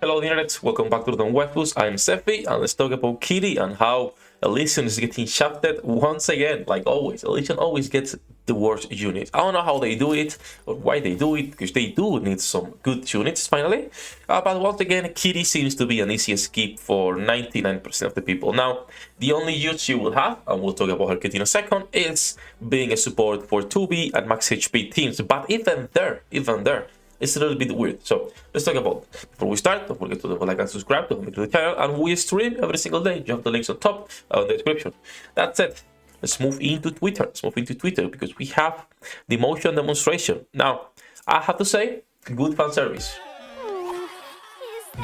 Hello the internet, welcome back to the Waifus. I'm Sefi and let's talk about Kiri and how Elysian is getting shafted once again. Like always, Elysian always gets the worst unit. I don't know how they do it or why they do it, because they do need some good units finally. But once again, Kiri seems to be an easy skip for 99% of the people. Now, the only use she will have, and we'll talk about her kit in a second, is being a support for 2B and max HP teams. But even there, it's a little bit weird. So let's talk about it. Before we start, don't forget to like and subscribe to the channel, and we stream every single day. You have the links on top in the description. That's it. Let's move into Twitter. Because we have the motion demonstration. Now, I have to say, good fan service.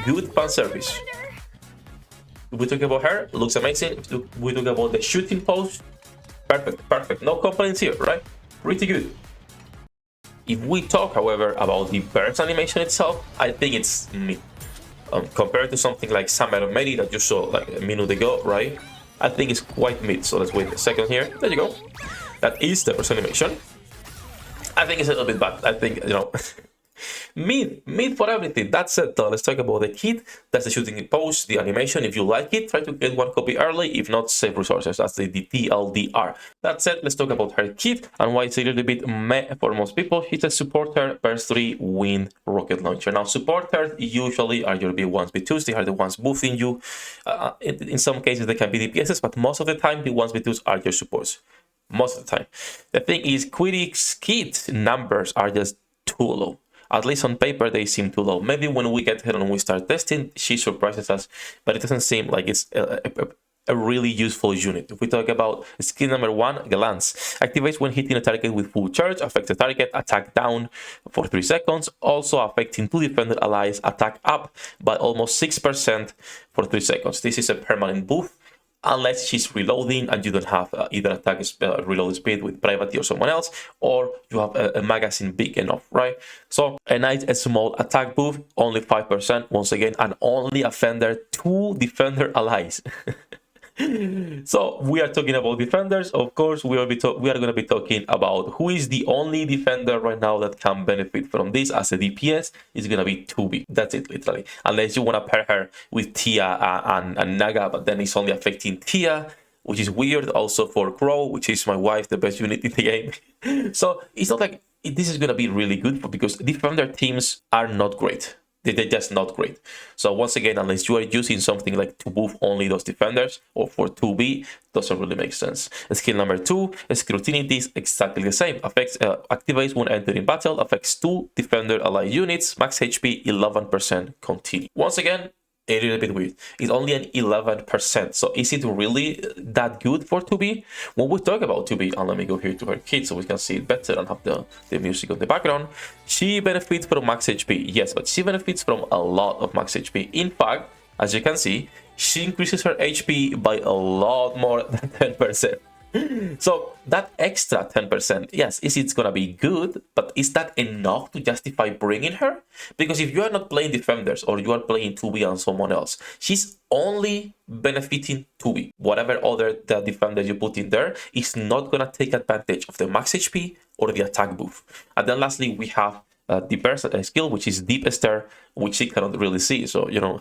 Good fan service. We talk about her, looks amazing. We talk about the shooting pose. Perfect. No complaints here, right? Pretty good. If we talk, however, about the burst animation itself, I think it's mid. Compared to something like Summer Mary that you saw like a minute ago, right? I think it's quite mid. So let's wait a second here. There you go. That is the burst animation. I think it's a little bit bad. I think, you know, mid for everything. That's it though. Let's talk about the kit. That's the shooting pose, the animation. If you like it, try to get one copy early. If not, save resources. That's the TLDR. That's it. Let's talk about her kit and why it's a little bit meh for most people. She's a supporter, burst 3, wind, rocket launcher. Now, supporters usually are your B1s, B2s. They are the ones boosting you. In some cases, they can be DPSs, but most of the time, B1s, B2s are your supports. Most of the time. The thing is, Kiri's kit numbers are just too low. At least on paper, they seem too low. Maybe when we get here and we start testing, she surprises us, but it doesn't seem like it's a really useful unit. If we talk about skill number 1, Glance. Activates when hitting a target with full charge, affects the target, attack down for 3 seconds, also affecting 2 defender allies, attack up by almost 6% for 3 seconds. This is a permanent buff, unless she's reloading and you don't have either attack reload speed with Privacy or someone else, or you have a magazine big enough, right? So a nice small attack buff, only 5%, once again, and only offender 2 defender allies. So we are talking about defenders. Of course, we are going to be talking about who is the only defender right now that can benefit from this as a DPS. Is going to be 2B. That's it, literally. Unless you want to pair her with Tia and Naga, but then it's only affecting Tia, which is weird. Also for Crow, which is my wife, the best unit in the game. So it's not like this is going to be really good because defender teams are not great. They're just not great. So once again, unless you are using something like to buff only those defenders or for 2B, doesn't really make sense. Skill number 2, Scrutiny is exactly the same. Affects activates when entering battle, affects 2 defender ally units, max HP 11%, continue. Once again, a little bit weird. It's only an 11%. So is it really that good for 2B? When we talk about 2B, and let me go here to her kit so we can see it better and have the music on the background. She benefits from max HP, yes, but she benefits from a lot of max HP. In fact, as you can see, she increases her HP by a lot more than 10%. So that extra 10%, yes, it's gonna be good, but is that enough to justify bringing her? Because if you are not playing defenders or you are playing 2B on someone else, she's only benefiting 2B. Whatever other the defender you put in there is not gonna take advantage of the max HP or the attack buff. And then lastly, we have the burst skill, which is Deep Stare, which she cannot really see. So, you know,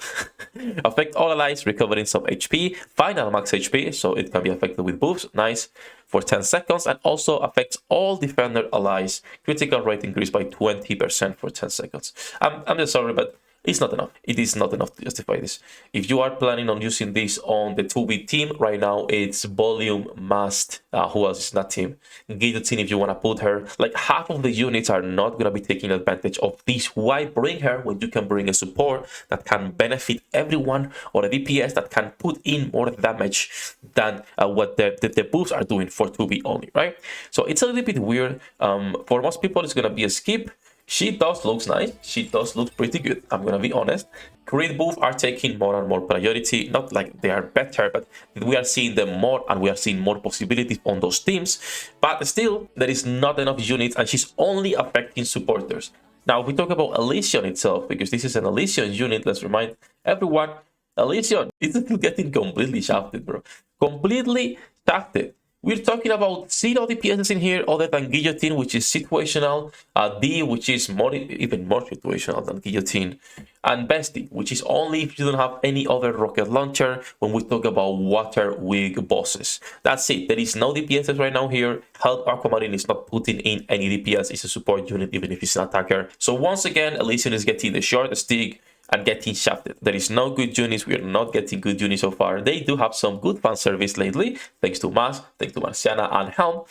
affect all allies, recovering some HP, final max HP, so it can be affected with buffs, nice, for 10 seconds, and also affects all defender allies, critical rate increase by 20% for 10 seconds. I'm just sorry, but it's not enough. It is not enough to justify this. If you are planning on using this on the 2B team, right now it's Volume, Must, who else is in that team? Guillotine if you want to put her. Like half of the units are not going to be taking advantage of this. Why bring her when you can bring a support that can benefit everyone, or a DPS that can put in more damage than what the buffs are doing for 2B only, right? So it's a little bit weird. For most people, it's going to be a skip. She does look nice. She does look pretty good. I'm gonna be honest. Crit buff are taking more and more priority. Not like they are better, but we are seeing them more and we are seeing more possibilities on those teams. But still, there is not enough units and she's only affecting supporters. Now, if we talk about Elysian itself, because this is an Elysian unit, let's remind everyone, Elysian is still getting completely shafted, bro. Completely shafted. We're talking about zero DPSs in here other than Guillotine, which is situational, D, which is even more situational than Guillotine, and Bestie, which is only if you don't have any other rocket launcher when we talk about water wig bosses. That's it. There is no DPSs right now here. Help Aquamarine is not putting in any DPS. It's a support unit, even if it's an attacker. So once again, Elysian is getting the short stick and getting shafted. There is no good units. We are not getting good units so far. They do have some good fan service lately, thanks to Mas, thanks to Marciana and Helm.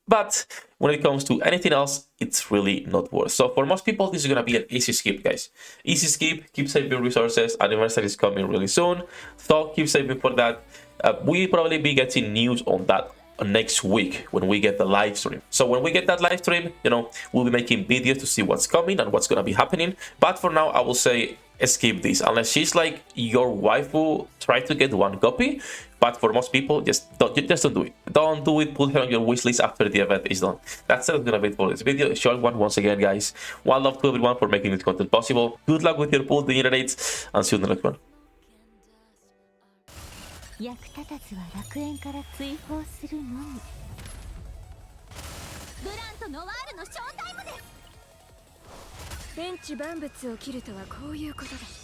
But when it comes to anything else, it's really not worth. So for most people, this is going to be an easy skip, guys. Easy skip, keep saving resources. Anniversary is coming really soon. So keep saving for that. We'll probably be getting news on that next week when we get the live stream. So when we get that live stream, you know, we'll be making videos to see what's coming and what's going to be happening. But for now, I will say skip this unless she's like your waifu. Try to get one copy, but for most people, just don't do it. Don't do it. Put her on your wish list after the event is done. That's it. I'm gonna wait for this video. A short one once again, guys. One love to everyone for making this content possible. Good luck with your pool generates, and see you in the next one. 役立たずは楽園から追放するのみ。ブランとノワールのショータイムです。天地万物を切るとはこういうことです。